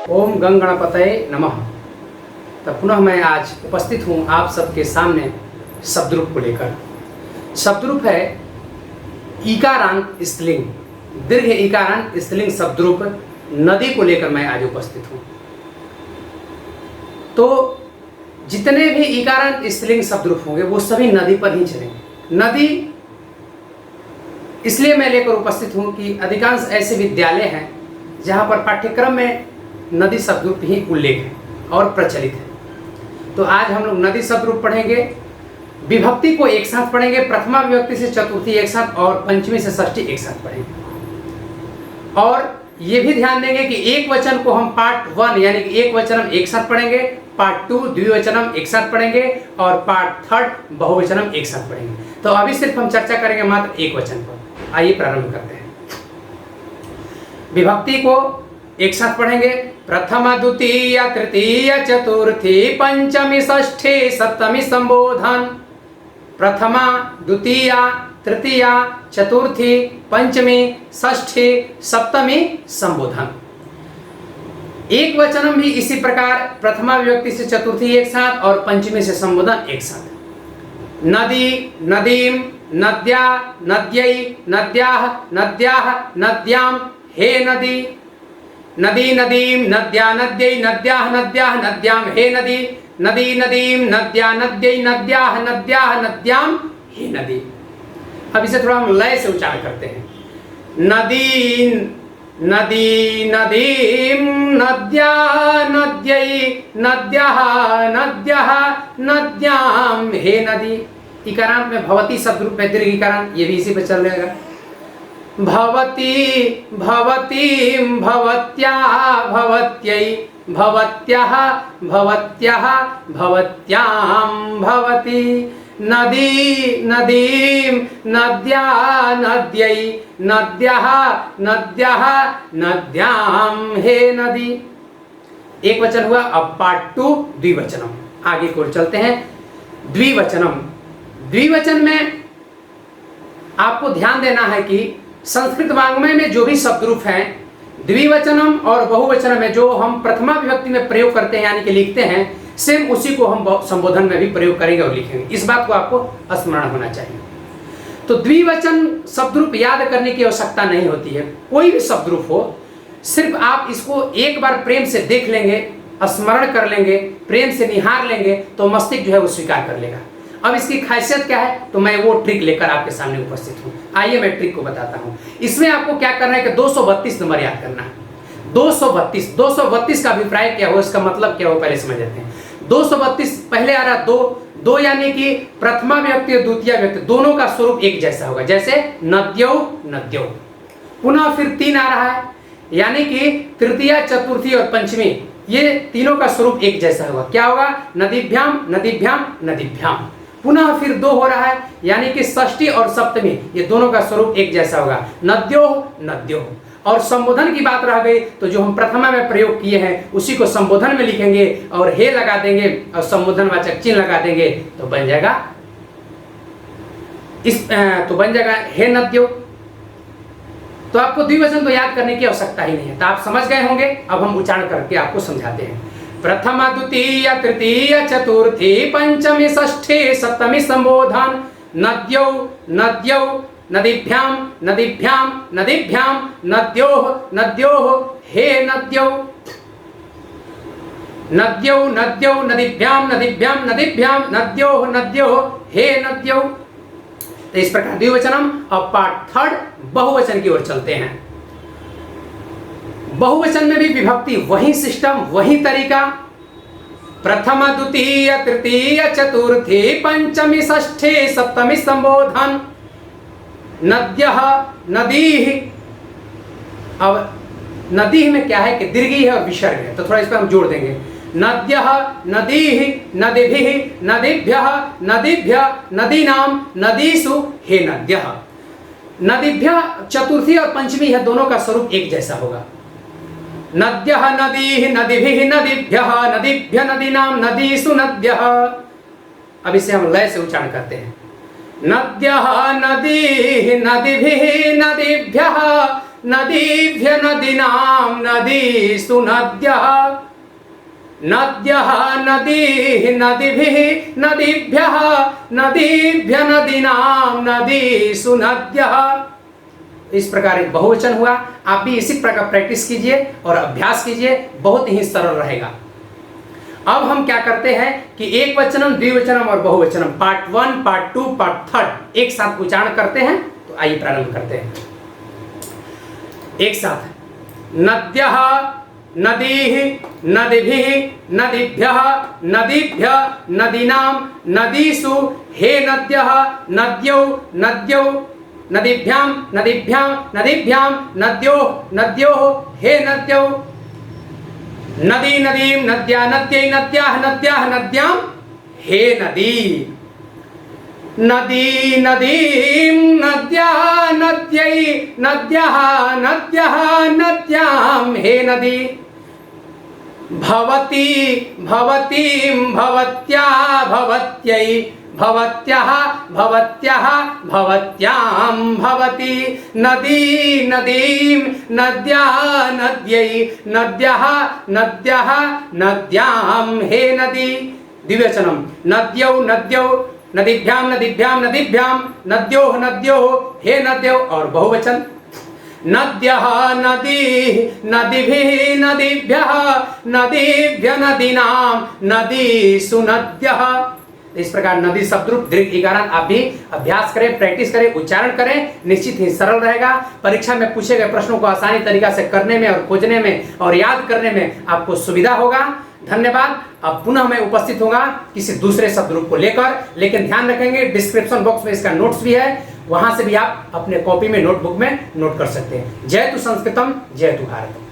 ओम गंग गणपतये नमः। तो पुनः मैं आज उपस्थित हूँ आप सबके सामने शब्दरूप को लेकर। शब्दरूप है ईकारांत स्त्रीलिंग, दीर्घ ईकारांत स्त्रीलिंग शब्दरूप नदी को लेकर मैं आज उपस्थित हूँ। तो जितने भी ईकारांत स्त्रीलिंग शब्दरूप होंगे वो सभी नदी पर ही चलेंगे। नदी इसलिए मैं लेकर उपस्थित हूँ कि अधिकांश ऐसे विद्यालय हैं जहाँ पर पाठ्यक्रम में नदी शब्दरूप ही उल्लेख है और प्रचलित है। तो आज हम लोग नदी शब्दरूप पढ़ेंगे। विभक्ति को एक साथ पढ़ेंगे, प्रथमा विभक्ति से चतुर्थी एक साथ और पंचमी से षष्ठी एक साथ पढ़ेंगे। और ये भी ध्यान देंगे कि एक वचन को हम पार्ट 1 यानी कि एक वचनम एक साथ पढ़ेंगे, पार्ट 2 द्विवचनम एक साथ पढ़ेंगे और पार्ट 3 बहुवचनम एक साथ पढ़ेंगे। तो अभी सिर्फ हम चर्चा करेंगे मात्र एक वचन पर। आइए प्रारंभ करते हैं। विभक्ति को एक साथ पढ़ेंगे। प्रथमा द्वितीय तृतीय चतुर्थी पंचमी षष्ठी सप्तमी संबोधन। प्रथमा द्वितीय तृतीय चतुर्थी पंचमी षष्ठी सप्तमी संबोधन। एक वचनम भी इसी प्रकार, प्रथमा विभक्ति से चतुर्थी एक साथ और पंचमी से संबोधन एक साथ। नदी नदीम नद्या नद्यै नद्याः नद्याः नद्यां हे नदी। नदी नदीम नद्या नद्यै नद्याः नद्याः नद्यां हे नदी। नदी नदीम नद्या नद्यै नद्याः नद्याः नद्यां हे नदी। अब इसे थोड़ा हम लय से उच्चारण करते हैं। नदी नदी नदीम नद्या नद्यै नद्याः नद्याः नद्यां हे नदी। इकारांत में भवती शब्दरूप में दीर्घ इकारांत, ये भी इसी पे चल रहेगा। भवती भवतीं भवत्याः भवत्यै भवत्याः भवत्याः भवत्यां भवति। नदी नदीं नद्या नद्यै नद्याः नद्याः नद्यां हे नदी। एक वचन हुआ। अब पार्ट 2 द्विवचनम। आगे को चलते हैं। द्विवचनम। द्विवचन में आपको ध्यान देना है कि संस्कृत वाङ्मय में जो भी शब्दरूप हैं, द्विवचनम और बहुवचनम में जो हम प्रथमा विभक्ति में प्रयोग करते हैं यानी कि लिखते हैं, सेम उसी को हम संबोधन में भी प्रयोग करेंगे और लिखेंगे। इस बात को आपको स्मरण होना चाहिए। तो द्विवचन शब्दरूप याद करने की आवश्यकता नहीं होती है। कोई भी शब्दरूप हो, सिर्फ आप इसको एक बार प्रेम से देख लेंगे, स्मरण कर लेंगे, प्रेम से निहार लेंगे तो मस्तिष्क जो है वो स्वीकार कर लेगा। अब इसकी खासियत क्या है, तो मैं वो ट्रिक लेकर आपके सामने उपस्थित हूँ। आइए मैं ट्रिक को बताता हूँ। इसमें आपको क्या करना है कि 232 नंबर याद करना है। 232 का अभिप्राय क्या हो, इसका मतलब क्या हो, पहले समझ लेते हैं। 232 पहले आ रहा दो यानी कि प्रथमा विभक्ति और द्वितीय विभक्ति दोनों का स्वरूप एक जैसा होगा। जैसे नद्यौ नद्यौ। पुनः फिर 3 आ रहा है यानी कि तृतीय चतुर्थी और पंचमी, ये तीनों का स्वरूप एक जैसा होगा। क्या होगा? नदीभ्याम नदीभ्याम नदीभ्याम। पुनः फिर 2 हो रहा है यानी कि षष्ठी और सप्तमी, ये दोनों का स्वरूप एक जैसा होगा। नद्योः नद्योः। और संबोधन की बात रह गई तो जो हम प्रथमा में प्रयोग किए हैं उसी को संबोधन में लिखेंगे और हे लगा देंगे और संबोधनवाचक चिन्ह लगा देंगे तो बन जाएगा हे नद्यो। तो आपको द्विवचन तो याद करने की आवश्यकता ही नहीं है, तो आप समझ गए होंगे। अब हम उच्चारण करके आपको समझाते हैं। प्रथमा द्वितीय तृतीय चतुर्थी पंचमी षष्ठी सप्तमी संबोधन। नद्यौ नद्यौ नदीभ्यां नदीभ्यां नदीभ्यां नद्योः नद्योः हे नद्यौ। नद्यौ नद्यौ नदीभ्यां नदीभ्यां नदीभ्यां नद्योः नद्योः हे नद्यौ। तो इस प्रकार द्विवचनम। अब पार्ट 3 बहुवचन की ओर चलते हैं। बहुवचन में भी विभक्ति वही सिस्टम, वही तरीका। प्रथमा द्वितीय तृतीय चतुर्थी पंचमी षष्ठी सप्तमी संबोधन। नद्यः नदीः। अब नदीः में क्या है कि दीर्घी है और विसर्ग है, तो थोड़ा इस पर हम जोड़ देंगे। नद्यः नदीः नदीभिः नदीभ्यः नदीभ्यः नदीनां नदीषु हे नद्यः। नदीभ्यः चतुर्थी और पंचमी है, दोनों का स्वरूप एक जैसा होगा। नद्यः नदीः नदीभिः नदीभ्यः नदीभ्यः नदीनां नदीषु नद्यः। अब इसे हम लय से उच्चारण करते हैं। नद्यः नदीः नदीभिः नदीभ्यः नदीभ्य नदीनां नदीषु नद्यः नद्यः नदीः नदीभिः नदीभ्यः नदीभ्य नदीनां नदीषु नद्यः। इस प्रकार एक बहुवचन हुआ। आप भी इसी प्रकार प्रैक्टिस कीजिए और अभ्यास कीजिए, बहुत ही सरल रहेगा। अब हम क्या करते हैं कि एक वचनम, द्विवचनम और बहुवचनम पार्ट 1, पार्ट 2, पार्ट 3 एक साथ उच्चारण करते हैं। तो आइए प्रारंभ करते हैं एक साथ। नद्यः नदीः नदीभिः नदीभ्यः नदीभ्यः नदीनां नदीषु हे नद्यः नद्यौ नद्यौ नदीभ्यां नदीभ्यां नदीभ्यां नद्योः नद्योः हे नद्यौ नदी नदीं नद्या नद्यै नद्याः नद्याः नद्यां हे नदी नदी नदीं नद्या नद्यै नद्याः नद्याः नद्यां हे नदी भवती भवतीं भवत्या भवत्यै भवत्याः भवत्याः भवत्यां भवति नदी नदीं नद्या नद्यै नद्याः नद्याः नद्यां हे नदी। द्विवचनम नद्यौ नद्यौ नदीभ्यां नदीभ्यां नदीभ्यां नद्योः नद्योः हे नद्यौ। और बहुवचन नद्यः नदीः नदीभिः नदीभ्यः नदीभ्य नदीनां नदीषु नद्यः। इस प्रकार नदी शब्द रूप दीर्घ इकारांत आप भी अभ्यास करें, प्रैक्टिस करें, उच्चारण करें, निश्चित ही सरल रहेगा। परीक्षा में पूछे गए प्रश्नों को आसानी तरीका से करने में और खोजने में और याद करने में आपको सुविधा होगा। धन्यवाद। अब पुनः मैं उपस्थित होगा किसी दूसरे शब्द रूप को लेकर, लेकिन ध्यान रखेंगे डिस्क्रिप्शन बॉक्स में इसका नोट्स भी है, वहां से भी आप अपने कॉपी में नोटबुक में नोट कर सकते हैं। जय तु संस्कृतम, जय तु भारत।